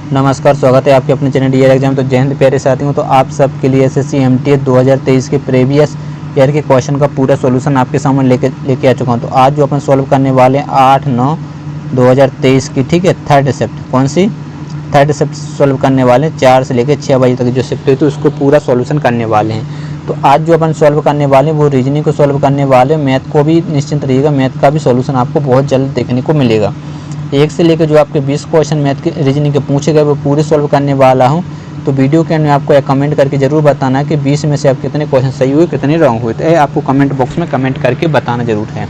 नमस्कार, स्वागत है आपके अपने चैनल डीआर एग्जाम। तो जय हिंद प्यारे साथियों। तो आप सब के लिए एसएससी एमटीएस 2023 के प्रीवियस ईयर के क्वेश्चन का पूरा सॉल्यूशन आपके सामने लेके आ चुका हूं। तो आज जो अपन सॉल्व करने वाले हैं 8/9/2023 की, ठीक है, थर्ड शिफ्ट। कौन सी थर्ड शिफ्ट सॉल्व करने वाले हैं? 4 से लेकर 6 बजे तक जो शिफ्ट हुई तो उसको पूरा सॉल्यूशन करने वाले हैं। तो आज जो अपन सॉल्व करने वाले हैं वो रीजनिंग को सॉल्व करने वाले हैं। मैथ को भी निश्चिंत रहिएगा, मैथ का भी सॉल्यूशन आपको बहुत जल्द देखने को मिलेगा। 1 से लेकर जो आपके 20 क्वेश्चन मैथ के रीजनिंग के पूछे गए वो पूरे सॉल्व करने वाला हूं। तो वीडियो के अंत में आपको कमेंट करके जरूर बताना कि 20 में से आप कितने क्वेश्चन सही हुए, कितने रॉन्ग हुए। तो आपको कमेंट बॉक्स में कमेंट करके बताना जरूर है।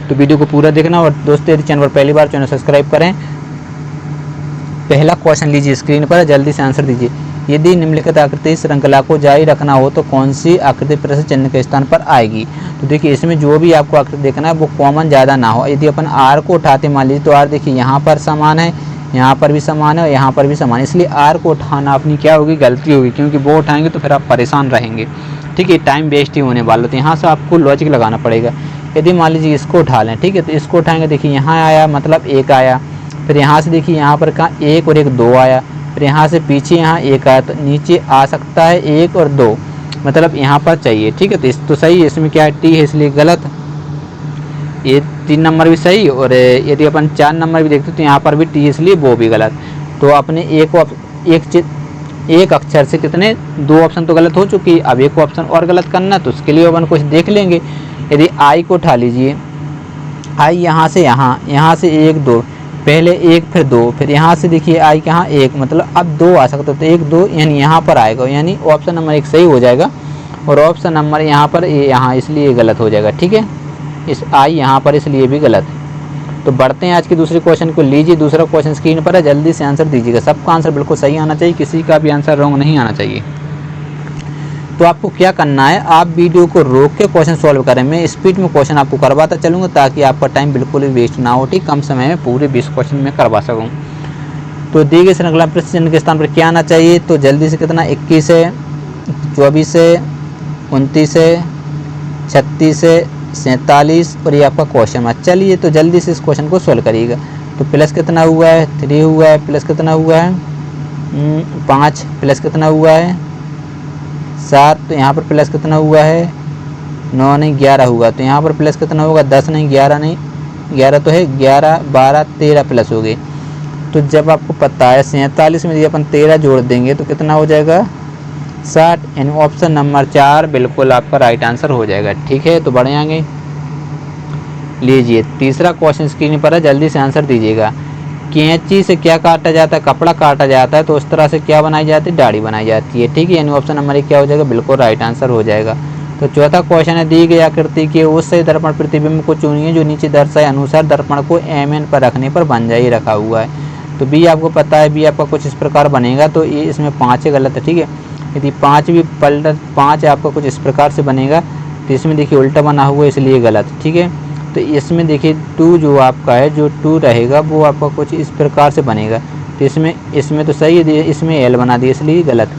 तो वीडियो को पूरा देखना। और दोस्तों, यदि चैनल पर पहली बार चैनल सब्सक्राइब करें। पहला क्वेश्चन लीजिए स्क्रीन पर, जल्दी से आंसर दीजिए। यदि निम्नलिखित आकृति श्रृंखला को जारी रखना हो तो कौन सी आकृति प्रश्न चिन्ह के स्थान पर आएगी? तो देखिए, इसमें जो भी आपको आकृति देखना है वो कॉमन ज़्यादा ना हो। यदि अपन आर को उठाते, मान लीजिए, तो आर देखिए यहाँ पर समान है, यहाँ पर भी समान है और यहाँ पर भी समान है, इसलिए आर को उठाना अपनी क्या होगी? गलती होगी, क्योंकि वो उठाएंगे तो फिर आप परेशान रहेंगे। ठीक है, टाइम वेस्ट ही होने वाला। तो यहाँ से आपको लॉजिक लगाना पड़ेगा। यदि मान लीजिए इसको उठा लें, ठीक है, तो इसको उठाएंगे, देखिए यहाँ आया मतलब 1 आया, फिर यहाँ से देखिए यहाँ पर कहाँ 1 और 1 2 आया, फिर यहाँ से पीछे यहाँ 1 आया, तो नीचे आ सकता है 1 और 2, मतलब यहाँ पर चाहिए। ठीक है, तो इस तो सही है, इसमें क्या है? टी है, इसलिए गलत। ये 3 नंबर भी सही, और यदि अपन 4 नंबर भी देखते तो यहाँ पर भी टी, इसलिए वो भी गलत। तो अपने एक अक्षर से कितने 2 ऑप्शन तो गलत हो चुकी है। अब एक ऑप्शन और गलत करना, तो उसके लिए अपन कुछ देख लेंगे। यदि आई को उठा लीजिए, आई यहाँ से यहाँ से 1 2, पहले 1 फिर 2, फिर यहाँ से देखिए आई कहाँ 1, मतलब अब 2 आ सकता है, तो 1 2 यानी यहाँ पर आएगा, यानी ऑप्शन नंबर 1 सही हो जाएगा। और ऑप्शन नंबर यहाँ पर यहाँ, इसलिए गलत हो जाएगा। ठीक है, इस आई यहाँ पर, इसलिए भी गलत। तो बढ़ते हैं आज के दूसरे क्वेश्चन को। लीजिए, दूसरा क्वेश्चन स्क्रीन पर है, जल्दी से आंसर दीजिएगा। सबका आंसर बिल्कुल सही आना चाहिए, किसी का भी आंसर रॉन्ग नहीं आना चाहिए। तो आपको क्या करना है, आप वीडियो को रोक के क्वेश्चन सॉल्व करें। मैं स्पीड में क्वेश्चन आपको करवाता चलूँगा ताकि आपका टाइम बिल्कुल भी वेस्ट ना हो। ठीक, कम समय में पूरे 20 क्वेश्चन में करवा सकूँ। तो दी गई श्रृंखला प्रश्न चिन्ह के स्थान पर क्या आना चाहिए? तो जल्दी से कितना, 21 है, 24 है, 29 है, 36 है, 47, और ये आपका क्वेश्चन है। चलिए, तो जल्दी से इस क्वेश्चन को सॉल्व करिएगा। तो प्लस कितना हुआ है? 3 हुआ है, प्लस कितना हुआ है? 5, प्लस कितना हुआ है? 7, तो यहाँ पर प्लस कितना हुआ है? 9 नहीं 11 हुआ, तो यहाँ पर प्लस कितना होगा? 10 नहीं 11 नहीं 11 तो है, 11 12 13 प्लस हो गए। तो जब आपको पता है 47 में यदि अपन 13 जोड़ देंगे तो कितना हो जाएगा? 60, यानी ऑप्शन नंबर 4 बिल्कुल आपका राइट आंसर हो जाएगा। ठीक है, तो बढ़े आगे। लीजिए, तीसरा क्वेश्चन स्क्रीन पर है, जल्दी से आंसर दीजिएगा। कैंची से क्या काटा जाता है? कपड़ा काटा जाता है, तो उस तरह से क्या बनाई जाती है? दाढ़ी बनाई जाती है। ठीक है, यानी ऑप्शन नंबर 1 क्या हो जाएगा? बिल्कुल राइट आंसर हो जाएगा। तो चौथा क्वेश्चन है, दी गई आकृति के उस सही दर्पण प्रतिबिंब को चुनिए जो नीचे दर्शाए अनुसार दर्पण को MN पर रखने पर बन जाए रखा हुआ है। तो बी आपको पता है, बी आपका कुछ इस प्रकार बनेगा। तो ये इसमें 5 है, गलत है। ठीक है, यदि 5 भी पलट 5 आपका कुछ इस प्रकार से बनेगा, तो इसमें देखिए उल्टा बना हुआ है, इसलिए गलत। ठीक है, तो इसमें देखिए 2 जो आपका है, जो 2 रहेगा वो आपका कुछ इस प्रकार से बनेगा। तो इसमें तो सही है, इसमें L बना दिया, इसलिए गलत।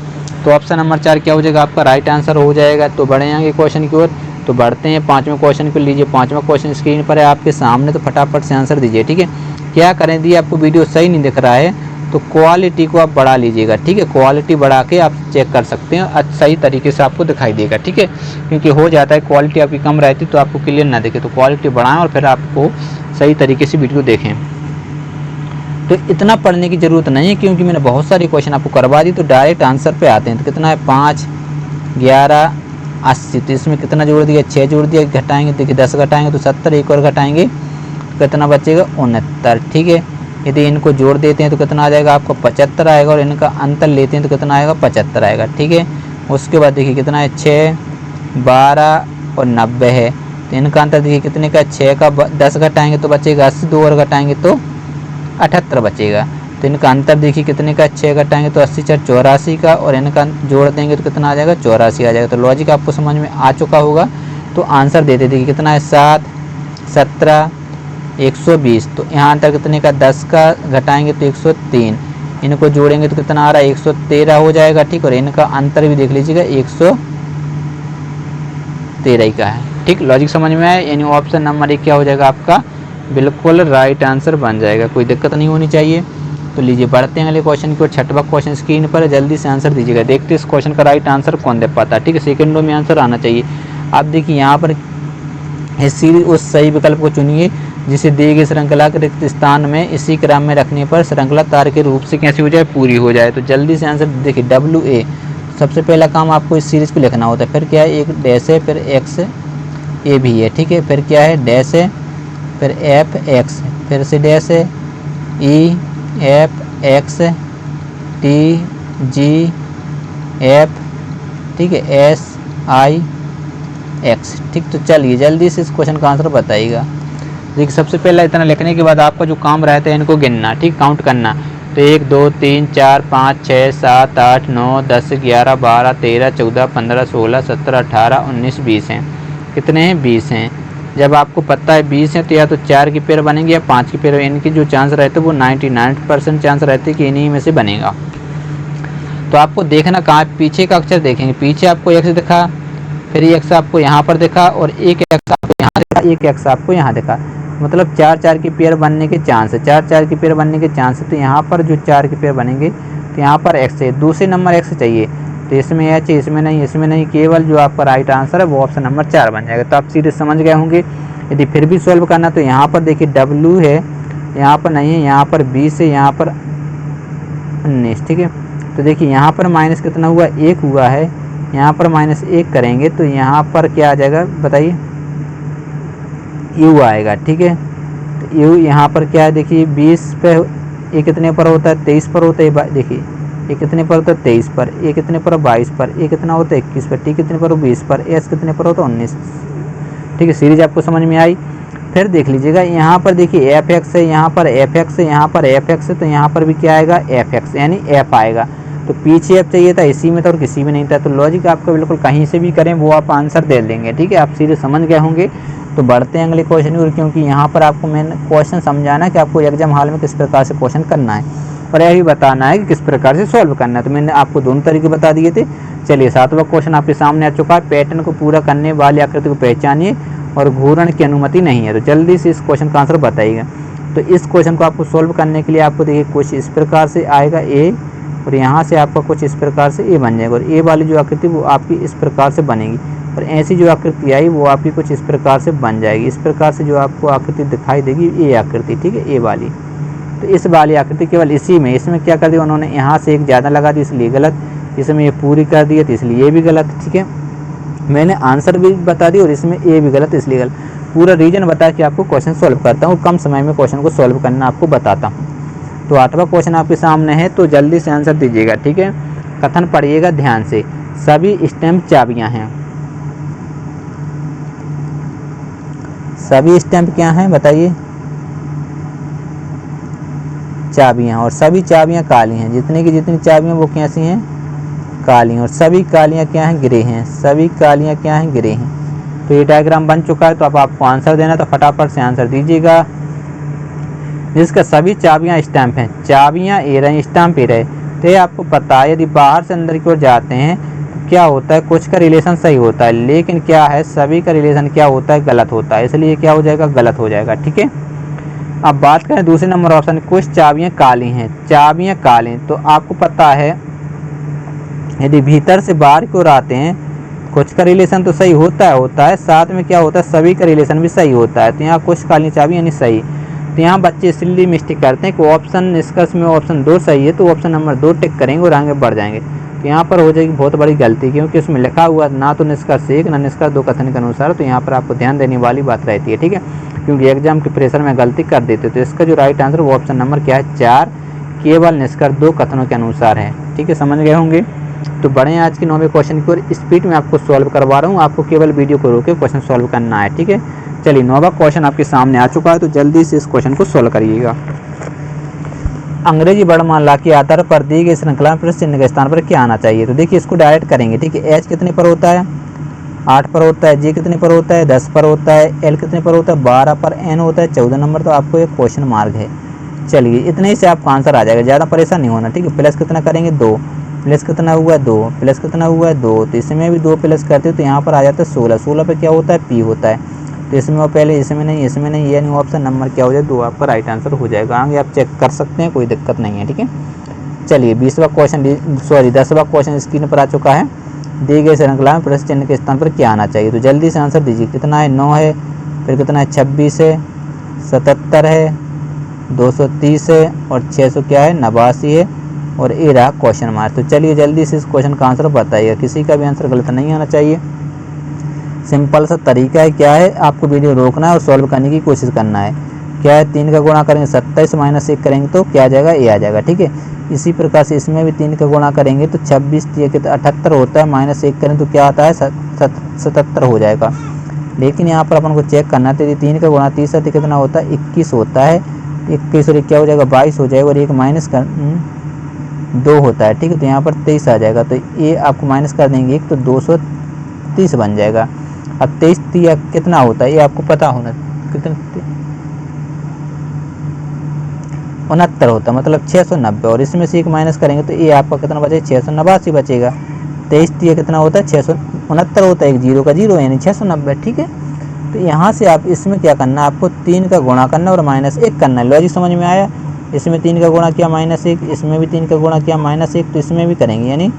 तो ऑप्शन नंबर 4 क्या हो जाएगा? आपका राइट आंसर हो जाएगा। तो बढ़े आएंगे क्वेश्चन की ओर। तो बढ़ते हैं 5वें क्वेश्चन को। लीजिए, 5वां क्वेश्चन स्क्रीन पर है आपके सामने, तो फटाफट से आंसर दीजिए। ठीक है, क्या करें, दी आपको वीडियो सही नहीं दिख रहा है तो क्वालिटी को आप बढ़ा लीजिएगा। ठीक है, क्वालिटी बढ़ा के आप चेक कर सकते हैं, सही तरीके से आपको दिखाई देगा। ठीक है, क्योंकि हो जाता है क्वालिटी आपकी कम रहती तो आपको क्लियर ना दिखे, तो क्वालिटी बढ़ाएं और फिर आपको सही तरीके से वीडियो देखें। तो इतना पढ़ने की ज़रूरत नहीं है, क्योंकि मैंने बहुत सारी क्वेश्चन आपको करवा दी। तो डायरेक्ट आंसर पे आते हैं। तो कितना है? 5 11 80, तो इसमें कितना जोड़ दिया? 6 जोड़ दिया। घटाएंगे, देखिए 10 घटाएंगे तो 70, एक और घटाएंगे तो कितना बचेगा? 69। ठीक है, यदि इनको जोड़ देते हैं तो कितना आ जाएगा? आपको 75 आएगा, और इनका अंतर लेते हैं तो कितना आएगा? 75 आएगा। ठीक है, उसके बाद देखिए कितना है? 6 12 और 90 है, तो इनका अंतर देखिए कितने का? 6 का 10 घटाएंगे तो बचेगा 80, 2 और घटाएंगे तो 78 बचेगा। तो इनका अंतर देखिए कितने का? 6 घटाएंगे तो 80 4 84 का, और इनका जोड़ देंगे तो कितना आ जाएगा? 84 आ जाएगा। तो लॉजिक आपको समझ में आ चुका होगा। तो आंसर देते देखिए कितना है? 7 17 120, तो यहाँ अंतर कितने का? 10 का घटाएंगे तो 103, इनको जोड़ेंगे तो कितना आ रहा है? 113 हो जाएगा। ठीक, और इनका अंतर भी देख लीजिएगा 113 का है। ठीक, लॉजिक समझ में आया, यानी ऑप्शन नंबर 1 क्या हो जाएगा? आपका बिल्कुल राइट आंसर बन जाएगा, कोई दिक्कत नहीं होनी चाहिए। तो लीजिए बढ़ते हैं अगले क्वेश्चन की ओर। छठवां क्वेश्चन स्क्रीन पर है, जल्दी से आंसर दीजिएगा। देखते हैं इस क्वेश्चन का राइट आंसर कौन दे पाता है। ठीक है, सेकंडों में आंसर आना चाहिए। आप देखिए यहाँ पर इस सीरीज उस सही विकल्प को चुनिए जिसे दिए गए श्रृंखला के रिक्त स्थान में इसी क्रम में रखने पर श्रृंखला तार के रूप से कैसे हो जाए, पूरी हो जाए। तो जल्दी से आंसर देखिए WA। सबसे पहला काम आपको इस सीरीज को लिखना होता है। फिर क्या है, एक डैश है, फिर एक्स ए भी है। ठीक है, फिर क्या है, डैश है, फिर एफ एक्स, फिर से डैश है, E F x T G F, ठीक है, एस आई एक्स। ठीक, तो चलिए जल्दी से इस क्वेश्चन का आंसर बताइएगा। देखिए सबसे पहला इतना लिखने के बाद आपका जो काम रहता है इनको गिनना, ठीक, काउंट करना। तो 1 2 3 4 5 6 7 8 9 10 11 12 13 14 15 16 17 18 19 20 हैं। कितने हैं, 20 हैं। जब आपको पता है 20 हैं तो या तो 4 की पेयर बनेंगे या 5 की पेयर। इनकी जो चांस रहते हैं वो 99% चांस रहते हैं कि इन्हीं में से बनेगा। तो आपको देखना कहाँ है, पीछे का अक्षर देखेंगे। पीछे आपको एक्स दिखा, फिर एक्स आपको यहाँ पर दिखा और एक एक्स आपको यहाँ दिखा, एक एक्स आपको यहाँ दिखा। मतलब 4 की पेयर बनने के चांस है, 4 की पेयर बनने के चांस है। तो यहाँ पर जो 4 की पेयर बनेंगे तो यहाँ पर एक्स है, दूसरे नंबर एक्स चाहिए। तो इसमें एच है, इसमें नहीं, इसमें नहीं, केवल जो आपका राइट आंसर है वो ऑप्शन नंबर 4 बन जाएगा। तो आप सीधे समझ गए होंगे। यदि फिर भी सॉल्व करना तो यहाँ पर देखिए W है, यहाँ पर नहीं है, यहाँ पर 20 है, यहाँ पर 19। ठीक है, तो देखिए यहाँ पर माइनस कितना हुआ, 1 हुआ है। यहाँ पर -1 करेंगे तो यहाँ पर क्या आ जाएगा बताइए, U आएगा। ठीक है, तो U यहाँ पर क्या है, देखिए 20 पे ये कितने पर होता है, 23 पर होता है। देखिए ये कितने पर होता है, 23 पर। ये कितने पर, 22 पर। ये कितना होता है, 21 पर। टी कितने पर, 20 पर। एस कितने पर होता है, 19। ठीक है, सीरीज आपको समझ में आई। फिर देख लीजिएगा यहाँ पर देखिए एफ एक्स है, यहाँ पर एफ एक्स है, यहाँ पर एफ एक्स है। तो यहाँ पर भी क्या आएगा, एफ एक्स, यानी एफ आएगा। तो पीछे एफ चाहिए था, इसी में था और किसी में नहीं था। तो लॉजिक आपका बिल्कुल कहीं से भी करें वो आप आंसर दे देंगे। ठीक है, आप सीधे समझ गए होंगे। तो बढ़ते हैं अगले क्वेश्चन की, क्योंकि यहाँ पर आपको मैंने क्वेश्चन समझाना है कि आपको एग्जाम हॉल में किस प्रकार से क्वेश्चन करना है और यह भी बताना है कि किस प्रकार से सॉल्व करना है। तो मैंने आपको दोनों तरीके बता दिए थे। चलिए 7वां क्वेश्चन आपके सामने आ चुका है। पैटर्न को पूरा करने वाली आकृति को पहचानिए और घूर्ण की अनुमति नहीं है। तो जल्दी से इस क्वेश्चन का आंसर बताइएगा। तो इस क्वेश्चन को आपको सॉल्व करने के लिए आपको देखिए कुछ इस प्रकार से आएगा ए, और यहाँ से आपका कुछ इस प्रकार से ए बन जाएगा। और ए वाली जो आकृति वो आपकी इस प्रकार से बनेगी, और ऐसी जो आकृति आई वो आपकी कुछ इस प्रकार से बन जाएगी। इस प्रकार से जो आपको आकृति दिखाई देगी ए आकृति, ठीक है, ए वाली। तो इस वाली आकृति केवल इसी में, इसमें क्या कर दिया उन्होंने, यहाँ से एक ज़्यादा लगा दी इसलिए गलत, इसमें ये पूरी कर दी तो इसलिए ये भी गलत। ठीक है, मैंने आंसर भी बता दी और इसमें ए भी गलत इसलिए गलत। पूरा रीजन बता के आपको क्वेश्चन सॉल्व करता हूँ, कम समय में क्वेश्चन को सॉल्व करना आपको बताता हूँ। तो 8वां क्वेश्चन आपके सामने है, तो जल्दी से आंसर दीजिएगा। ठीक है, कथन पढ़िएगा ध्यान से। सभी स्टैम्प चाबियां हैं। सभी स्टैम्प क्या हैं बताइए, चाबियां। और सभी चाबियां काली हैं। जितनी की जितनी चाबियां वो कैसी हैं, काली। और सभी कालियां क्या हैं, ग्रे हैं। सभी कालियां क्या हैं, ग्रे हैं। तो ये डायग्राम बन चुका है। तो अब आपको आंसर देना, तो फटाफट से आंसर दीजिएगा। जिसका सभी चाबियां स्टैम्प हैं, चाबियां ए रहे, स्टैम्प ए रहे। तो ये आपको पता है यदि बाहर से अंदर की ओर जाते हैं तो क्या होता है, कुछ का रिलेशन सही होता है, लेकिन क्या है सभी का रिलेशन क्या होता है, गलत होता है। इसलिए क्या हो जाएगा, गलत हो जाएगा। ठीक है, अब बात करें दूसरे नंबर ऑप्शन, कुछ चाबियां काली हैं। चाबियां काली, तो आपको पता है यदि भीतर से बाहर की ओर आते हैं कुछ का रिलेशन तो सही होता है, साथ में क्या होता है, सभी का रिलेशन भी सही होता है। तो यहाँ कुछ काली चाबी यानी सही। तो यहाँ बच्चे इसलिए मिस्टेक करते हैं कि ऑप्शन निष्कर्ष में ऑप्शन 2 सही है तो ऑप्शन नंबर 2 टिक करेंगे और आगे बढ़ जाएंगे। तो यहाँ पर हो जाएगी बहुत बड़ी गलती, क्योंकि उसमें लिखा हुआ ना तो निष्कर्ष 1 ना निष्कर्ष 2 कथन के अनुसार। तो यहाँ पर आपको ध्यान देने वाली बात रहती है। ठीक है, क्योंकि एग्जाम के प्रेशर में गलती कर देते। तो इसका जो राइट आंसर वो ऑप्शन नंबर क्या है, 4, केवल निष्कर्ष 2 कथनों के अनुसार है। ठीक है, समझ गए होंगे। तो बढ़े आज की 9वें क्वेश्चन की ओर। स्पीड में आपको सॉल्व करवा रहा हूँ, आपको केवल वीडियो को रोके क्वेश्चन सॉल्व करना है। ठीक है, चलिए 9वां क्वेश्चन आपके सामने आ चुका है। तो जल्दी से इस क्वेश्चन को सॉल्व करिएगा। अंग्रेजी वर्णमाला के आधार पर दी गई श्रृंखला में प्लस चिन्ह के स्थान पर क्या आना चाहिए। तो देखिए इसको डायरेक्ट करेंगे। ठीक है, एच कितने पर होता है, 8 पर होता है। जे कितने पर होता है, 10 पर होता है। एल कितने पर होता है, 12 पर। एन होता है 14 नंबर। तो आपको एक क्वेश्चन मार्क है। चलिए इतने ही से आपका आंसर आ जाएगा, ज़्यादा परेशान नहीं होना। ठीक है, प्लस कितना करेंगे, 2। प्लस कितना हुआ, 2। प्लस कितना हुआ है, 2। तो इसमें भी 2 प्लस करते हो तो यहाँ पर आ जाता है 16। 16 पे क्या होता है, पी होता है। तो तो इसमें और पहले इसमें नहीं, यानी ऑप्शन नंबर क्या हो जाए 2 आपका राइट आंसर हो जाएगा। आगे आप चेक कर सकते हैं, कोई दिक्कत नहीं है। ठीक है, चलिए 10वां क्वेश्चन स्क्रीन पर आ चुका है। दी गई श्रृंखला में प्लस चिन्ह के स्थान पर क्या आना चाहिए, तो जल्दी से आंसर दीजिए। कितना है, 9 है, फिर कितना है, 26 है, 77 है, 230 है और 600 क्या है, 89 है और ये रहा क्वेश्चन मार्क। तो चलिए जल्दी से इस क्वेश्चन का आंसर बताइए, किसी का भी आंसर गलत नहीं आना चाहिए। सिंपल सा तरीका है, क्या है, आपको वीडियो रोकना है और सॉल्व करने की कोशिश करना है। क्या है, 3 का गुणा करेंगे 27 माइनस 1 करेंगे तो क्या आ जाएगा, ए आ जाएगा। ठीक है, इसी प्रकार से इसमें भी 3 का गुणा करेंगे तो 26 78 होता है, माइनस 1 करें तो क्या आता है, 77 हो जाएगा। लेकिन यहाँ पर अपन को चेक करना है, तो 3 का गुणा 30 कितना होता है, 21 होता है। 21 और क्या हो जाएगा, 22 हो जाएगा और एक माइनस कर 2 होता है। ठीक है, तो यहाँ पर 23 आ जाएगा, तो ये आपको माइनस कर देंगे 1 तो 230 बन जाएगा। अब 23 कितना होता है, ये आपको पता होना, कितना 69 होता है, मतलब 690 और इसमें से 1 माइनस करेंगे तो ये आपका कितना बचेगा, 689 बचेगा। 23 कितना होता है, 669 होता है, एक जीरो का जीरो यानी 690। ठीक है, तो यहाँ से आप इसमें क्या करना है, आपको 3 का गुणा करना और माइनस 1 करना है। लॉजिक समझ में आया, इसमें 3 का गुणा किया माइनस 1, इसमें भी 3 का गुणा किया माइनस 1, तो इसमें भी करेंगे, यानी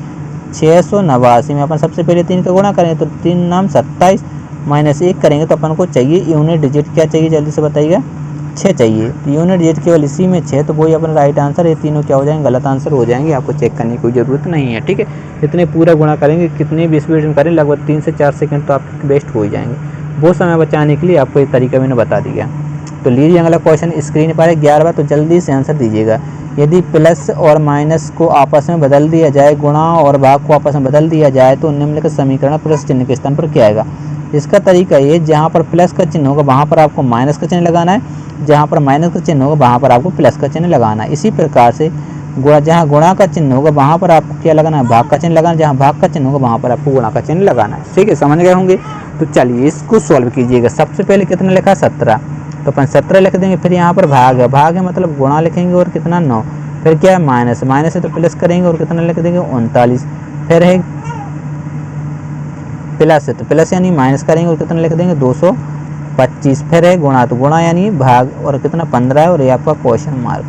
689 में अपन सबसे पहले 3 का गुणा करेंगे तो 3 नाम 27 माइनस 1 करेंगे तो अपन को चाहिए यूनिट डिजिट, क्या चाहिए जल्दी से बताइएगा, 6 चाहिए। तो यूनिट डिजिट केवल इसी में 6, तो वही अपना राइट आंसर। ये तीनों क्या हो जाएंगे, गलत आंसर हो जाएंगे, आपको चेक करने की कोई ज़रूरत नहीं है। ठीक है, इतने पूरा गुणा करेंगे, कितनी भी स्पीड में करें, लगभग 3 से 4 सेकंड तो आपके वेस्ट हो ही जाएंगे। वो समय बचाने के लिए आपको ये तरीका मैंने बता दिया। तो लीजिए अगला क्वेश्चन स्क्रीन पर है 11वां, तो जल्दी से आंसर दीजिएगा। यदि प्लस और माइनस को आपस में बदल दिया जाए, गुणा और भाग को आपस में बदल दिया जाए तो निम्नलिखित समीकरण प्लस चिन्ह के स्थान पर क्या आएगा। इसका तरीका ये, जहाँ पर प्लस का चिन्ह होगा वहाँ पर आपको माइनस का चिन्ह लगाना है, जहाँ पर माइनस का चिन्ह होगा वहाँ पर आपको प्लस का चिन्ह लगाना है। इसी प्रकार से जहाँ गुणा का चिन्ह होगा वहाँ पर आपको क्या लगाना है, भाग का चिन्ह लगाना है, जहाँ भाग का चिन्ह होगा वहाँ पर आपको गुणा का चिन्ह लगाना है। ठीक है, समझ गए होंगे। तो चलिए इसको सॉल्व कीजिएगा। सबसे पहले कितना लिखा, 17, तो अपन 17 लिख देंगे। फिर यहाँ पर भाग है मतलब गुणा लिखेंगे और कितना 9, फिर क्या है माइनस है तो प्लस करेंगे और कितना लिख देंगे 39, फिर है प्लस है तो प्लस यानी माइनस करेंगे और कितना लिख देंगे 225, फिर है गुणा तो गुणा यानी भाग और कितना 15 है और ये आपका क्वेश्चन मार्क।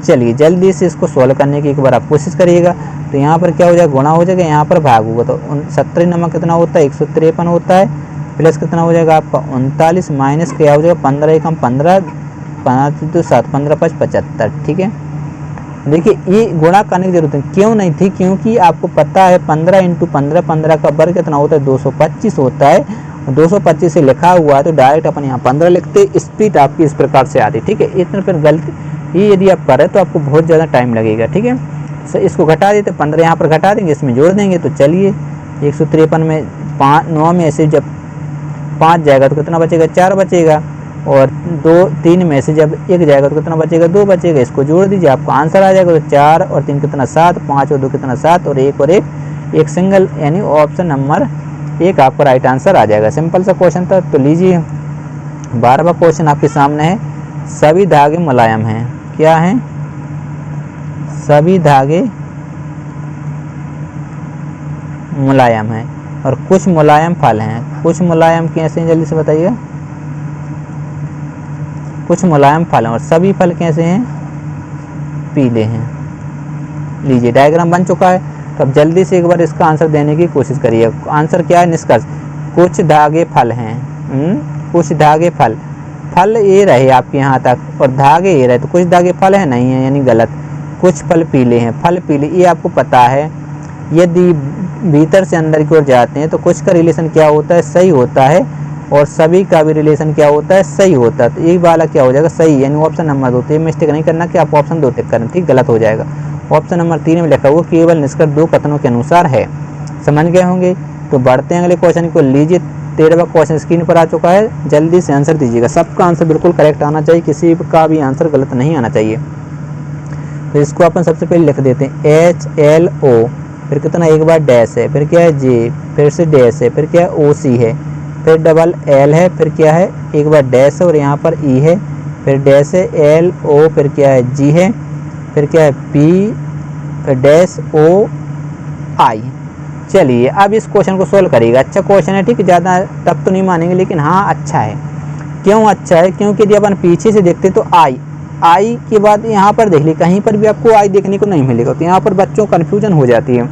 चलिए जल्दी से इसको सॉल्व करने की एक बार आप कोशिश करिएगा। तो यहाँ पर क्या हो जाएगा, गुणा हो जाएगा, यहाँ पर भाग होगा, तो 70 नमक कितना होता है 153 होता है, प्लस कितना हो जाएगा आपका 39, माइनस क्या हो जाएगा 15 एकम 15, 5 तो 7, 15 5 75। ठीक है, देखिए ये गुणा करने की जरूरत है, क्यों नहीं थी, क्योंकि आपको पता है 15 × 15, 15 का वर्ग कितना होता है 225 होता है, 225 से लिखा हुआ है तो डायरेक्ट अपन यहाँ 15 लिखते, स्पीड आपकी इस प्रकार से आती। ठीक है, इतना फिर गलती ये यदि आप करें तो आपको बहुत ज़्यादा टाइम लगेगा। ठीक है, तो इसको घटा देते, 15 यहाँ पर घटा देंगे, इसमें जोड़ देंगे। तो चलिए 153 में 9 में ऐसे जब 5 जाएगा तो कितना बचेगा, 4 बचेगा, और 3 में से जब 1 जाएगा तो कितना बचेगा, 2 बचेगा। इसको जोड़ दीजिए, आपको आंसर आ जाएगा। तो 4 और 3 कितना 7, 5 और 2 कितना 7 और 1 और 1 सिंगल, यानी ऑप्शन नंबर 1 आपका राइट आंसर आ जाएगा। सिंपल सा क्वेश्चन था। तो लीजिए 12वां क्वेश्चन आपके सामने है। सभी धागे मुलायम हैं, क्या हैं, सभी धागे मुलायम हैं और कुछ मुलायम फल हैं। कुछ मुलायम कैसे हैं, जल्दी से बताइए। कुछ मुलायम फल हैं और सभी फल कैसे हैं, पीले हैं। लीजिए डायग्राम बन चुका है। तो अब जल्दी से एक बार इसका आंसर देने की कोशिश करिए। आंसर क्या है, निष्कर्ष कुछ धागे फल हैं, कुछ धागे फल ये रहे आपके यहाँ तक और धागे ये रहे, तो कुछ धागे फल है नहीं है, यानी गलत। कुछ फल पीले हैं, फल पीले, ये आपको पता है। यदि भीतर से अंदर की ओर जाते हैं तो कुछ का रिलेशन क्या होता है, सही होता है, और सभी का भी रिलेशन क्या होता है, सही होता है। तो एक वाला क्या हो जाएगा, सही, यानी ऑप्शन नंबर 2। तो ये मिस्टेक नहीं करना कि आप ऑप्शन 2 टिक करें, ठीक, गलत हो जाएगा। ऑप्शन नंबर 3 में लिखा हुआ केवल निष्कर्ष 2 कथनों के अनुसार है। समझ गए होंगे। तो बढ़ते हैं अगले क्वेश्चन को। लीजिए 13वां क्वेश्चन स्क्रीन पर आ चुका है। जल्दी से आंसर दीजिएगा। सबका आंसर बिल्कुल करेक्ट आना चाहिए, किसी का भी आंसर गलत नहीं आना चाहिए। तो इसको अपन सबसे पहले लिख देते हैं HLO, फिर कितना एक बार डैश है, फिर क्या है J, फिर से डैश है, फिर क्या है OC है, फिर डबल L है, फिर क्या है एक बार डैश है और यहाँ पर E है, फिर डैश है LO, फिर क्या है G है, फिर क्या है P, फिर डैश OI। चलिए अब इस क्वेश्चन को सोल्व करिएगा। अच्छा क्वेश्चन है, ठीक है, ज़्यादा टफ तो नहीं मानेंगे, लेकिन हाँ अच्छा है। क्यों अच्छा है? क्योंकि यदि अपन पीछे से देखते तो आई के बाद यहाँ पर देख ली, कहीं पर भी आपको आई देखने को नहीं मिलेगा, तो यहाँ पर बच्चों को कन्फ्यूजन हो जाती है।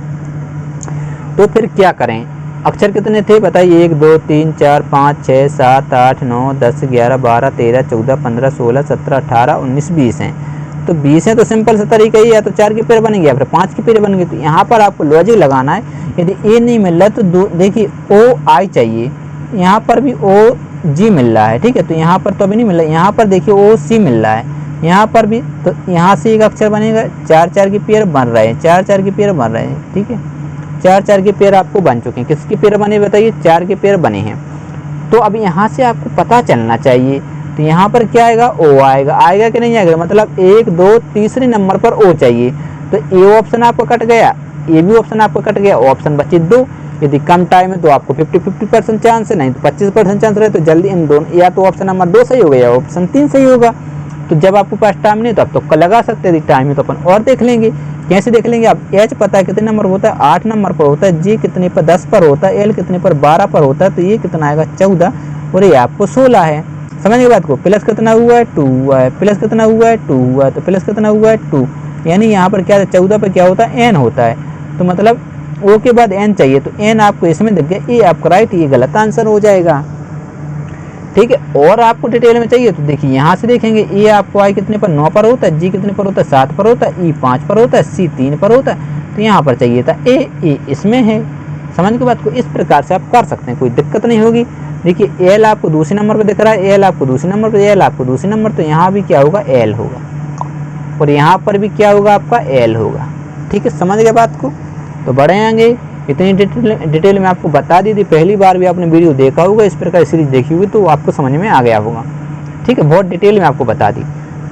तो फिर क्या करें? अक्षर कितने थे बताइए? 1 2 3 4 5 6 7 8 9 10 11 12 13 14 15 16 17 18 19 20 हैं। तो 20 है तो सिंपल सा तरीका ही है, तो 4 के पेड़ बनेंगे या फिर 5 के पेड़ बनेंगे। तो यहाँ पर आपको लॉजिक लगाना है। यदि ए नहीं मिल रहा तो देखिए ओ आई चाहिए, यहाँ पर भी ओ जी मिल रहा है, ठीक है, तो यहाँ पर तो अभी नहीं मिल रहा, यहाँ पर देखिए ओ सी मिल रहा है, यहाँ पर भी, तो यहाँ से एक अक्षर बनेगा। 4 के पेड़ बन रहे हैं, 4 के पेड़ बन रहे हैं, ठीक है, 4 के पेड़ आपको बन चुके हैं। किसके पेड़ बने बताइए? 4 के पेड़ बने हैं। तो अब यहाँ से आपको पता चलना चाहिए, तो यहाँ पर क्या आएगा? ओ आएगा कि नहीं आएगा? मतलब 1 2 तीसरे नंबर पर ओ चाहिए, तो ए ऑप्शन आपका कट गया, ए भी ऑप्शन आपका कट गया, ऑप्शन बचे 2। यदि कम टाइम है तो आपको 50% चांस है, नहीं तो 25% चांस रहे, तो जल्दी इन दोनों, या तो ऑप्शन नंबर 2 सही होगा या ऑप्शन 3 सही होगा। तो जब आपको पास टाइम नहीं तो आप तो लगा सकते हैं, यदि टाइम है तो अपन और देख लेंगे। कैसे देख लेंगे? आप एच पता है कितने नंबर होता है? 8 नंबर पर होता है। जी कितने पर? 10 पर होता है। एल कितने पर? 12 पर होता है। तो ये कितना आएगा? 14, और ये आपको 16 है। समझ गए बात को? प्लस कितना हुआ है? 2 हुआ है। प्लस कितना हुआ है? 2 हुआ है। तो प्लस कितना हुआ है? 2, यानी यहाँ पर क्या है? 14 पर क्या होता है? एन होता है। तो मतलब ओ के बाद एन चाहिए, तो एन आपको इसमें दिख गया, ये आपका राइट, ये गलत आंसर हो जाएगा, ठीक है। और आपको डिटेल में चाहिए तो देखिए यहाँ से देखेंगे, ए आपको आई कितने पर? 9 पर होता है। जी कितने पर होता है? 7 पर होता है। ई 5 पर होता है। सी 3 पर होता है। तो यहाँ पर चाहिए था ए इसमें है। समझ के बात को? इस प्रकार से आप कर सकते हैं, कोई दिक्कत नहीं होगी। देखिए एल आपको दूसरे नंबर पर दिख रहा है, एल आपको दूसरे नंबर पर, एल आपको दूसरे नंबर, तो यहाँ भी क्या होगा? एल होगा, और यहाँ पर भी क्या होगा? आपका एल होगा, ठीक है। समझ गए बात को? तो बढ़े आगे, इतनी डिटेल में आपको बता दी थी। पहली बार भी आपने वीडियो देखा होगा, इस प्रकार सीरीज देखी हुई, तो आपको समझ में आ गया होगा, ठीक है। बहुत डिटेल में आपको बता दी।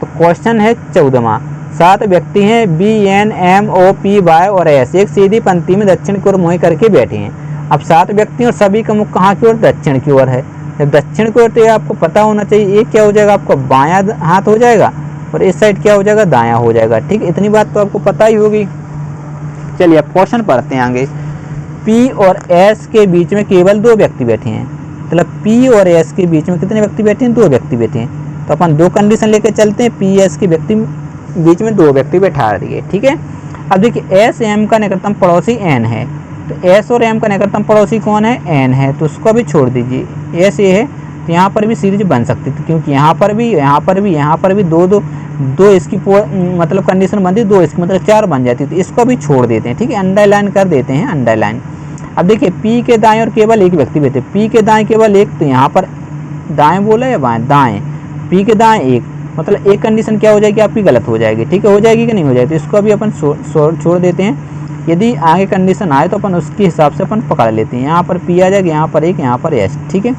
तो क्वेश्चन है 14वां। 7 व्यक्ति हैं, B N M O P Y और एस, एक सीधी पंक्ति में दक्षिण की ओर मुँह करके बैठे हैं। अब 7 व्यक्ति और सभी का मुख कहाँ की ओर? दक्षिण की ओर है। जब दक्षिण की ओर, तो ये आपको पता होना चाहिए, एक क्या हो जाएगा? आपका बायां हाथ हो जाएगा, और इस साइड क्या हो जाएगा? दायां हो जाएगा, ठीक। इतनी बात तो आपको पता ही होगी। चलिए अब क्वेश्चन पढ़ते हैं आगे। P और S के बीच में केवल 2 व्यक्ति बैठे हैं। मतलब P और S के बीच में कितने व्यक्ति बैठे हैं? 2 व्यक्ति बैठे हैं। तो अपन 2 कंडीशन लेकर चलते हैं। P S के व्यक्ति बीच में 2 व्यक्ति बैठा दिए, ठीक है। अब देखिए S M का निकटतम पड़ोसी N है, तो S और M का निकटतम पड़ोसी कौन है? N है, तो उसको भी छोड़ दीजिए। S ये है, तो यहाँ पर भी सीरीज बन सकती थी, क्योंकि यहाँ पर भी, यहाँ पर भी, यहाँ पर भी दो इसकी मतलब कंडीशन बनती, 2 इसकी मतलब 4 बन जाती, तो इसको भी छोड़ देते हैं, ठीक है। अंडरलाइन कर देते हैं, अंडरलाइन। अब देखिए P के दाएं और केवल एक व्यक्ति बैठे, P के दाएं केवल एक, तो यहाँ पर दाएं बोला या बाएं? दाएं। P के दाएं एक, मतलब एक कंडीशन क्या हो जाएगी? आपकी गलत हो जाएगी, ठीक है। हो जाएगी कि नहीं हो जाएगी? तो इसको भी अपन छोड़ देते हैं। यदि आगे कंडीशन आए तो अपन उसके हिसाब से अपन पकड़ लेते हैं। यहाँ पर P आ जाएगी, यहाँ पर एक, यहाँ पर S, ठीक है।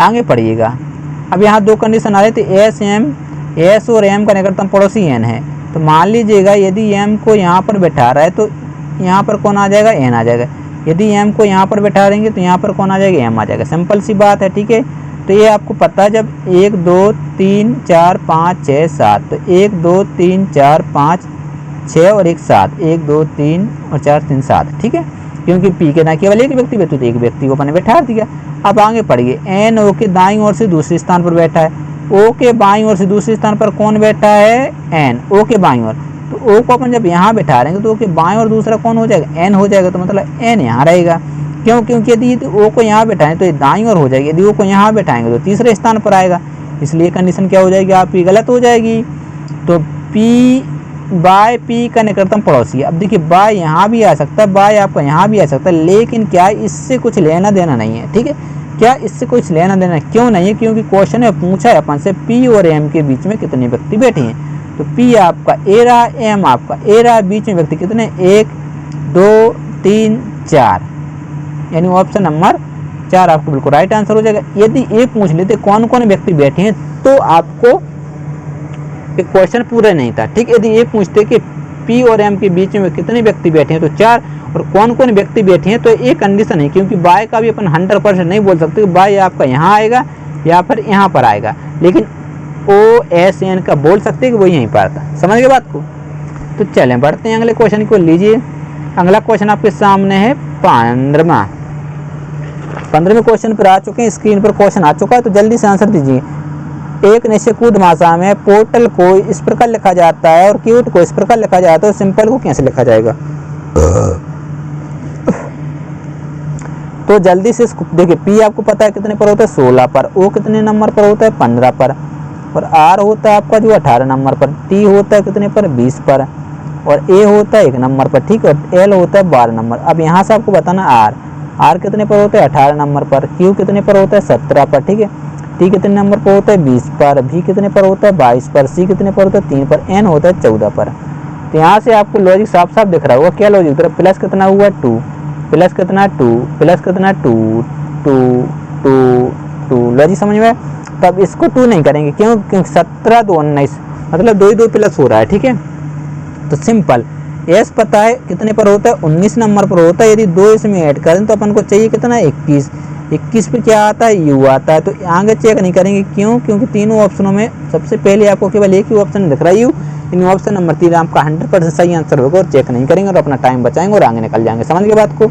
आगे पढ़िएगा। अब यहाँ 2 कंडीशन आ रहे थे, S और M का निकटतम पड़ोसी N है। तो मान लीजिएगा यदि M को यहाँ पर बैठा रहा है तो यहाँ पर कौन आ जाएगा? N आ जाएगा। यदि M को यहाँ पर बैठा देंगे तो यहाँ पर कौन आ जाएगा? M आ जाएगा। सिंपल सी बात है, ठीक है। तो ये आपको पता है, जब 1 2 3 4 5 6 7, तो 1 2 3 4 5 6 और 1 7, 1 2 3 और 4 3 7, ठीक है। क्योंकि P के दाएं केवल एक व्यक्ति बैठे, तो एक व्यक्ति को अपने बैठा दिया। अब आगे पढ़िए। N O के दाईं ओर से दूसरे स्थान पर बैठा है, O के बाईं ओर से दूसरे स्थान पर कौन बैठा है? N, O के बाईं ओर। तो O को अपन जब यहाँ बैठा देंगे तो O के बाईं ओर दूसरा कौन हो जाएगा? N हो जाएगा, तो मतलब N यहाँ रहेगा। क्यों? क्योंकि यदि O को यहाँ बैठाएं तो ये दाईं ओर हो जाएगी, यदि O को यहाँ बैठाएंगे तो तीसरे स्थान पर आएगा, इसलिए कंडीशन क्या हो जाएगी? आपकी गलत हो जाएगी। तो P बाय P का निकटतम पड़ोसी। अब देखिए बाय यहाँ भी आ सकता है, बाय आपका यहाँ भी आ सकता है, लेकिन क्या इससे कुछ लेना देना नहीं है, ठीक है। क्या इससे कुछ लेना देना क्यों नहीं है? क्योंकि क्वेश्चन है पूछा है अपन से P और M के बीच में कितने व्यक्ति बैठे हैं। तो P आपका A रहा, M आपका A रहा, बीच में व्यक्ति कितने? 1 2 3 4, यानी ऑप्शन नंबर 4 आपको बिल्कुल राइट आंसर हो जाएगा। यदि ये पूछ लेते कौन कौन व्यक्ति बैठे हैं तो आपको क्वेश्चन पूरा नहीं था, ठीक। यदि ये पूछते कि P और M के बीच में कितने व्यक्ति बैठे हैं तो 4, और कौन कौन व्यक्ति बैठे हैं तो ये कंडीशन है, क्योंकि बाय का भी अपन 100% नहीं बोल सकते कि बाय आपका यहाँ आएगा या फिर यहाँ पर आएगा, लेकिन OSN का बोल सकते हैं कि वो यहीं पर आता। समझ गए बात को? तो चलें बढ़ते हैं अगले क्वेश्चन को। लीजिए अगला क्वेश्चन आपके सामने है 15वें क्वेश्चन पर आ चुके हैं, स्क्रीन पर क्वेश्चन आ चुका है, तो जल्दी से आंसर दीजिए। एक निश्चित भाषा में पोर्टल को इस प्रकार लिखा जाता है और क्यूट को इस प्रकार लिखा जाता है, और सिंपल को कैसे लिखा जाएगा? तो जल्दी से देखिए, पी आपको पता है कितने पर होता है 16 पर, ओ कितने नंबर पर होता है 15 पर, और आर होता है आपका जो 18 नंबर पर, टी होता है कितने पर 20 पर, और ए होता है 1 नंबर पर, ठीक है, एल होता है 12 नंबर। अब यहाँ से आपको बताना आर कितने पर होता है 18 नंबर पर, क्यू कितने पर होता है 17 पर, ठीक है, टी कितने नंबर पर होता है 20 पर, भी कितने पर होता है 22 पर, सी कितने पर होता है 3 पर, एन होता है 14 पर। तो यहाँ से आपको लॉजिक साफ साफ दिख रहा होगा। क्या लॉजिक दिख रहा है? प्लस कितना हुआ 2, प्लस कितना 2, प्लस कितना 2, 2 2 2, लॉजिक समझ में? तब इसको 2 नहीं करेंगे, क्यों? क्योंकि 17 2 19, मतलब 2 2 प्लस हो रहा है, ठीक है। तो सिंपल एस पता है कितने पर होता है 19 नंबर पर होता है। यदि 2 इसमें ऐड करें तो अपन को चाहिए कितना 21 पे क्या आता है यू आता है। तो आगे चेक नहीं करेंगे, क्यों? क्योंकि तीनों ऑप्शनों में सबसे पहले आपको केवल एक ही ऑप्शन दिख रहा है यू, इन ऑप्शन नंबर 3 आपका 100% सही आंसर होगा, और चेक नहीं करेंगे और अपना टाइम बचाएंगे और आगे निकल जाएंगे। समझ गए बात को?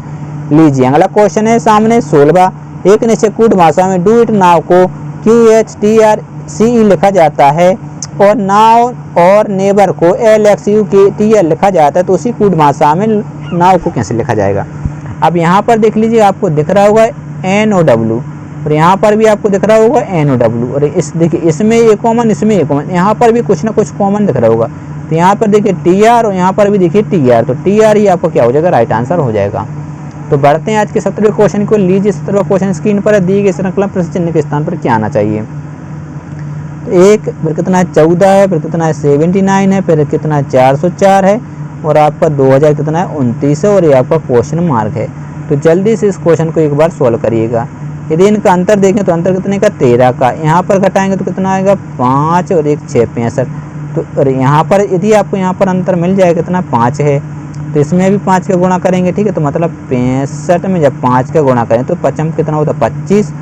लीजिए अगला क्वेश्चन है सामने 16वां। एक निश्चित कूट भाषा में डू इट नाउ को QHTRCE लिखा जाता है और नाउ और नेबर को LXUKTL लिखा जाता है, तो उसी कूट भाषा में नाउ को कैसे लिखा जाएगा? अब यहाँ पर देख लीजिए, आपको दिख रहा होगा NOW, और यहाँ पर भी आपको दिख रहा होगा NOW, और इस देखिए इसमें एक कॉमन, इसमें एक कॉमन, यहाँ पर भी कुछ ना कुछ कॉमन दिख रहा होगा। तो यहाँ पर देखिए TR और यहाँ पर भी देखिए TR, तो TR ही आपको क्या हो जाएगा? राइट आंसर हो जाएगा। तो बढ़ते हैं आज के 17वें क्वेश्चन को। लीजिए 17वां क्वेश्चन स्क्रीन पर दी गई श्रृंखला प्रश्न चिन्ह के स्थान पर क्या आना चाहिए? तो एक फिर कितना है 14 है, फिर कितना है 79 है, फिर कितना है 404 है, और आपका 2000 कितना है 29 है, और ये आपका क्वेश्चन मार्क है। तो जल्दी से इस क्वेश्चन को एक बार सॉल्व करिएगा। यदि इनका अंतर देखें तो अंतर कितने का 13 का, यहाँ पर घटाएंगे तो कितना आएगा 5 और 1 6 65। तो और यहाँ पर यदि आपको यहाँ पर अंतर मिल जाए कितना 5 है, तो इसमें भी 5 का गुणा करेंगे, ठीक है। तो मतलब 65 में जब 5 का गुणा करें तो 5 कितना होता है 25,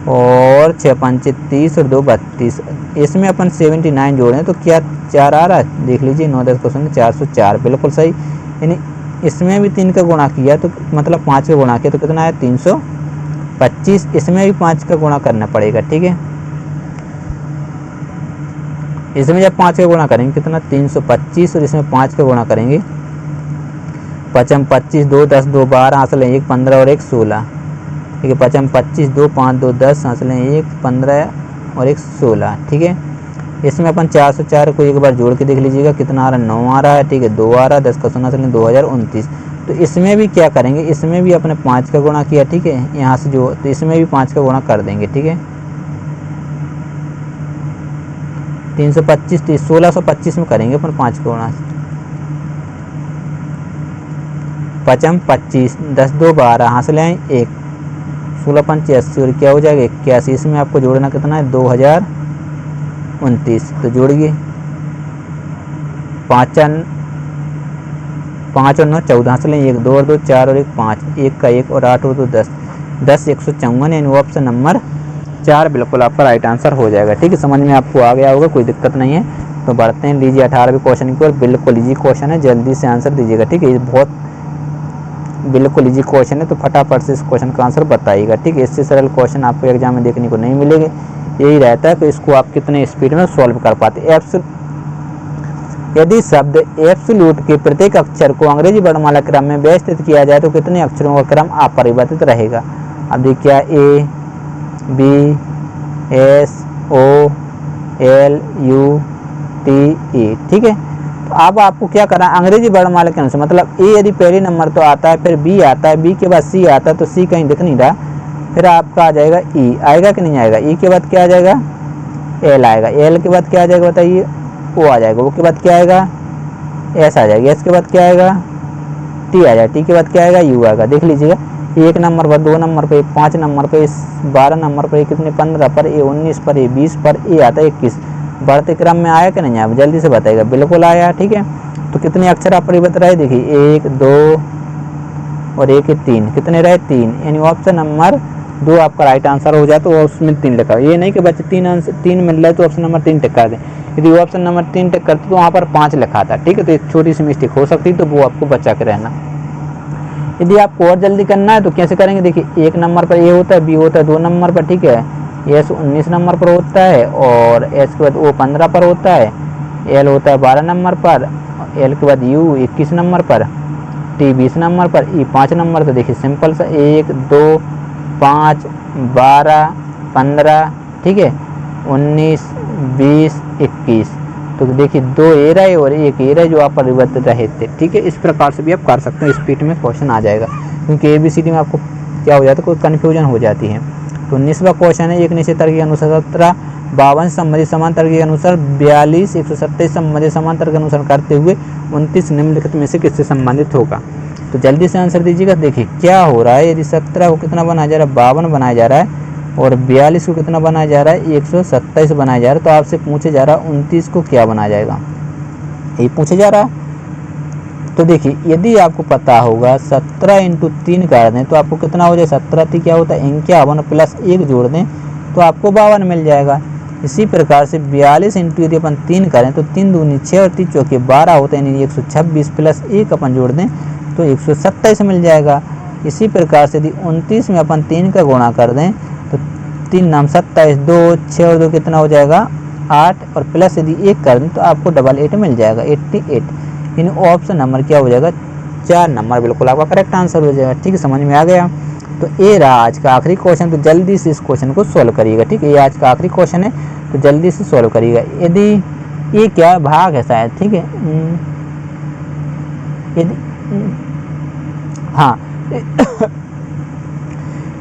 और 6 5 30 और 2 32। इसमें अपन 79 जोड़ें तो क्या 4 आ रहा है? देख लीजिए 9 10 क्वेश्चन 404, बिल्कुल सही। यानी इसमें भी 3 का गुणा किया तो मतलब 5 का गुणा किया तो कितना है 325। इसमें भी 5 का गुणा करना पड़ेगा, ठीक है। इसमें जब 5 का गुणा करेंगे कितना 325, और इसमें 5 का गुणा करेंगे 5 25 2 10 2 12 हासिल 1 15 और 1 16, ठीक है। 5 25 2 5 2 10 हासिल 1 15 और 1 16, ठीक है। इसमें अपन 404 को एक बार जोड़ के देख लीजिएगा कितना आ रहा है 9 आ रहा है, ठीक है। 2 आ रहा है, 10 का 0 हासिल 2029। तो इसमें भी क्या करेंगे, इसमें भी अपने 5 का गुणा किया, ठीक है। यहाँ से जो तो इसमें भी 5 का गुणा कर देंगे, ठीक है। 325 1625 में करेंगे अपन 5 का गुणा। 5 25 10 2 12 हासिल है 1 16 5 80, और क्या हो जाएगा 81। इसमें आपको जोड़ना कितना है 2029। तो जोड़िए 5 और 9 14 हासिल है 1 2 और 2 4 और 1 5, 1 का 1 और 8 और 2 10 10 154, यानी ऑप्शन नंबर 4 बिल्कुल आपका राइट आंसर हो जाएगा, ठीक है। समझ में आपको आ गया होगा, कोई दिक्कत नहीं है। तो बढ़ते हैं, लीजिए 18वें क्वेश्चन की ओर। बिल्कुल इजी क्वेश्चन है, जल्दी से आंसर दीजिएगा, ठीक है। ये बहुत बिल्कुल इजी क्वेश्चन है, तो फटाफट से इस क्वेश्चन का आंसर बताइएगा, ठीक है। इससे सरल क्वेश्चन आपको एग्जाम में देखने को नहीं मिलेंगे। यही रहता है कि इसको आप कितने स्पीड में सॉल्व कर पाते। यदि शब्द एब्सोल्यूट के प्रत्येक अक्षर को अंग्रेजी वर्णमाला क्रम में व्यवस्थित किया जाए तो कितने अक्षरों का क्रम अपरिवर्तित रहेगा? अब देखिए A B S O L U T E, ठीक है। तो अब आपको क्या करना है, अंग्रेजी वर्णमाला के अनुसार, मतलब A यदि पहले नंबर तो आता है, फिर B आता है, B के बाद C आता है, तो C कहीं दिख नहीं रहा, फिर आपका आ जाएगा E, आएगा कि नहीं आएगा? E के बाद क्या आ जाएगा L आएगा, L के बाद क्या आ जाएगा बताइए? O आ जाएगा, O के बाद क्या आएगा S आ जाएगा, S के बाद क्या आएगा T आ जाएगा, T के बाद क्या आएगा U आएगा। देख लीजिएगा 1 नंबर पर 2 नंबर पर 5 नंबर पर 12 नंबर पर कितने 15 पर 19 पर 20 पर आता है 21। बढ़ते क्रम में आया कि नहीं आया? जल्दी से बताइएगा। बिल्कुल आया, ठीक है। तो कितने अक्षर अपरिवर्तित रहे? देखिए 1 2 और 1 3, कितने रहे 3, यानी ऑप्शन नंबर 2 आपका राइट आंसर हो जाए। तो उसमें 3 लिखा, ये नहीं कि बच्चे 3 मिल रहा है तो ऑप्शन नंबर 3 टिक कर दें। यदि ऑप्शन नंबर 3 टिक करते तो वहाँ पर 5 लिखा था, ठीक है। तो एक छोटी सी मिस्टेक हो सकती, तो वो आपको बचा के रहना। यदि आपको और जल्दी करना है तो कैसे करेंगे, देखिए 1 नंबर पर ए होता है, बी होता है 2 नंबर पर, ठीक है, एस 19 नंबर पर होता है और एस के बाद ओ 15 पर होता है, एल होता है 12 नंबर पर, एल के बाद यू 21 नंबर पर, टी 20 नंबर पर, ई 5 नंबर। तो देखिए सिंपल सा 1 2 5 12 15, ठीक है, 19 20 21। तो देखिए 2 ए रहे और 1 ए रहे जो आप परिवर्तित रहे थे, ठीक है। इस प्रकार से भी आप कर सकते हो, स्पीड में क्वेश्चन आ जाएगा, क्योंकि ABCD में आपको क्या हो जाता है, कोई कन्फ्यूजन हो जाती है। तो 19वां क्वेश्चन है, एक निश्चित तर्क के अनुसार 17 52 संबंधित समान तर्क के अनुसार 42 127 संबंधित समान तर्क के अनुसार करते हुए 29 निम्नलिखित में से किससे संबंधित होगा। तो जल्दी से आंसर दीजिएगा। देखिए क्या हो रहा है, यदि 17 को कितना बनाया जा रहा है, 52 बनाया जा रहा है, और 42 को कितना बनाया जा रहा है, 127 बनाया जा रहा है। तो आपसे पूछे जा रहा है 29 को क्या बनाया जाएगा, यही पूछे जा रहा है। तो देखिए यदि आपको पता होगा 17 × 3 कर दें तो आपको कितना हो जाए, 17 3 क्या होता है 51 प्लस 1 जोड़ दें तो आपको 52 मिल जाएगा। इसी प्रकार से 42 × यदि अपन 3 करें तो 3 दूनी 6 और 3 चौके 12 होते हैं, यानी 126 प्लस 1 अपन जोड़ दें तो 127 मिल जाएगा। इसी प्रकार से यदि 29 में अपन 3 का गुणा कर दें तो 3 नाम 27, 2 6 और 2 कितना हो जाएगा 8, और प्लस यदि 1 कर दें तो आपको 88 मिल जाएगा, 88। इन ऑप्शन नंबर क्या हो जाएगा, 4 नंबर बिल्कुल आपका करेक्ट आंसर हो जाएगा। ठीक है, समझ में आ गया। तो ये रहा आज का आखिरी क्वेश्चन, तो जल्दी से इस क्वेश्चन को सॉल्व करिएगा। ठीक है, ये आज का आखिरी क्वेश्चन है तो जल्दी से सॉल्व करिएगा। यदि ये क्या भाग है शायद, ठीक है, यदि हाँ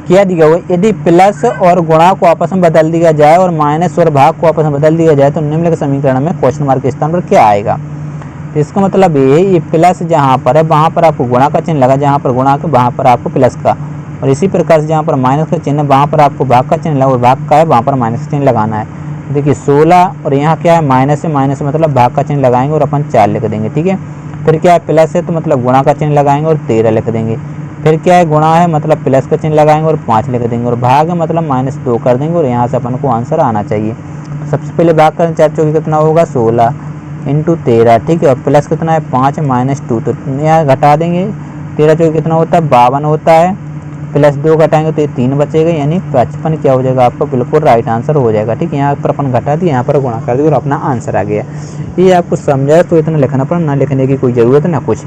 क्या दिया हुआ, यदि प्लस और गुणा को आपस में बदल दिया जाए और माइनस और भाग को आपस में बदल दिया जाए तो निम्नलिखित समीकरण में क्वेश्चन मार्क के स्थान पर क्या आएगा। तो इसका मतलब ये प्लस जहाँ पर है वहाँ पर आपको गुणा का चिन्ह लगा, जहाँ पर गुणा का वहाँ पर आपको प्लस का, और इसी प्रकार से जहाँ पर माइनस का चिन्ह है वहाँ पर आपको भाग का चिन्ह लगा, और भाग का है वहाँ पर माइनस का चिन्ह लगाना है। देखिए 16 और यहाँ क्या है माइनस से, माइनस मतलब भाग का चिन्ह लगाएंगे और अपन 4 लिख देंगे। ठीक है, फिर क्या है प्लस है तो मतलब गुणा का चिन्ह लगाएंगे और 13 लिख देंगे। फिर क्या है गुणा है मतलब प्लस का चिन्ह लगाएंगे और 5 लिख देंगे, और भाग है मतलब -2 कर देंगे, और यहाँ से अपन को आंसर आना चाहिए। तो सबसे पहले भाग करें, 4 चौके कितना होगा 16 × 13, ठीक है, और प्लस कितना है 5 -2, तो यहाँ घटा देंगे, 13 चौके कितना होता है 52 होता है, प्लस 2 घटाएंगे तो ये 3 बचेगा, यानी 55 क्या हो जाएगा आपका बिल्कुल राइट आंसर हो जाएगा। ठीक है, यहाँ पर अपन घटा दिए, यहाँ पर गुणा कर दिया और अपना आंसर आ गया। ये आपको समझाया तो इतना लिखना पड़ा, ना लिखने की कोई ज़रूरत ना कुछ।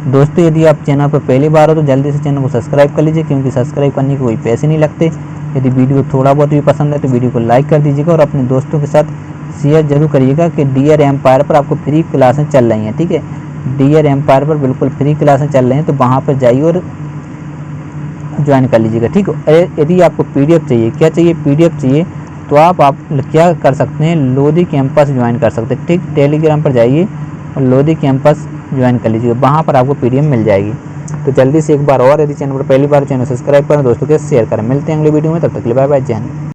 दोस्तों यदि आप चैनल पर पहली बार हो तो जल्दी से चैनल को सब्सक्राइब कर लीजिए, क्योंकि सब्सक्राइब करने के कोई पैसे नहीं लगते। यदि वीडियो थोड़ा बहुत भी पसंद है तो वीडियो को लाइक कर दीजिएगा और अपने दोस्तों के साथ शेयर जरूर करिएगा कि डियर एम्पायर पर आपको फ्री क्लासें चल रही हैं। ठीक है, डियर एम्पायर पर बिल्कुल फ्री क्लासें चल रही हैं, तो वहाँ पर जाइए और ज्वाइन कर लीजिएगा। ठीक है, यदि आपको PDF चाहिए, क्या चाहिए PDF चाहिए, तो आप क्या कर सकते हैं, लोधी कैंपस ज्वाइन कर सकते हैं। ठीक, टेलीग्राम पर जाइए और लोधी कैंपस ज्वाइन कर लीजिएगा, वहाँ पर आपको PDF मिल जाएगी। तो जल्दी से एक बार और यदि चैनल पर पहली बार चैनल सब्सक्राइब करें, दोस्तों के शेयर करें। मिलते हैं अगले वीडियो में, तब तक के लिए बाय बाय, जय हिंद।